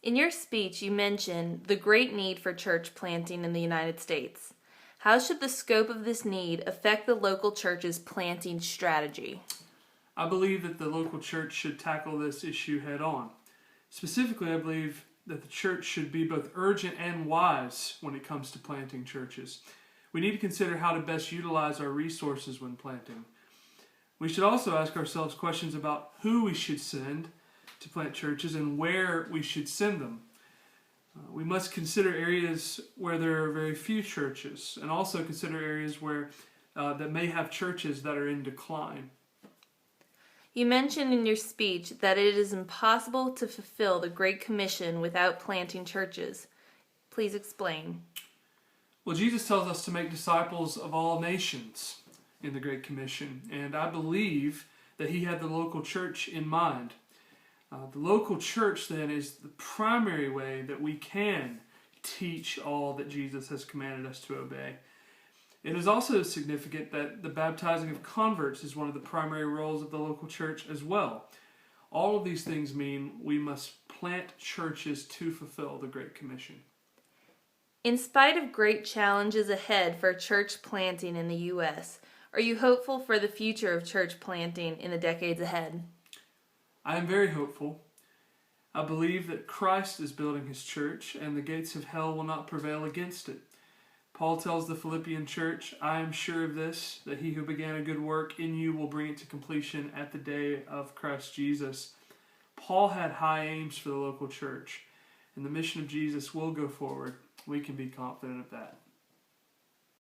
In your speech, you mentioned the great need for church planting in the United States. How should the scope of this need affect the local church's planting strategy? I believe that the local church should tackle this issue head on. Specifically, I believe that the church should be both urgent and wise when it comes to planting churches. We need to consider how to best utilize our resources when planting. We should also ask ourselves questions about who we should send to plant churches and where we should send them. We must consider areas where there are very few churches, and also consider areas where that may have churches that are in decline. You mentioned in your speech that it is impossible to fulfill the Great Commission without planting churches. Please explain. Well, Jesus tells us to make disciples of all nations in the Great Commission, and I believe that he had the local church in mind. The local church, then, is the primary way that we can teach all that Jesus has commanded us to obey. It is also significant that the baptizing of converts is one of the primary roles of the local church as well. All of these things mean we must plant churches to fulfill the Great Commission. In spite of great challenges ahead for church planting in the U.S., are you hopeful for the future of church planting in the decades ahead? I am very hopeful. I believe that Christ is building his church, and the gates of hell will not prevail against it. Paul tells the Philippian church, "I am sure of this, that he who began a good work in you will bring it to completion at the day of Christ Jesus." Paul had high aims for the local church, and the mission of Jesus will go forward. We can be confident of that.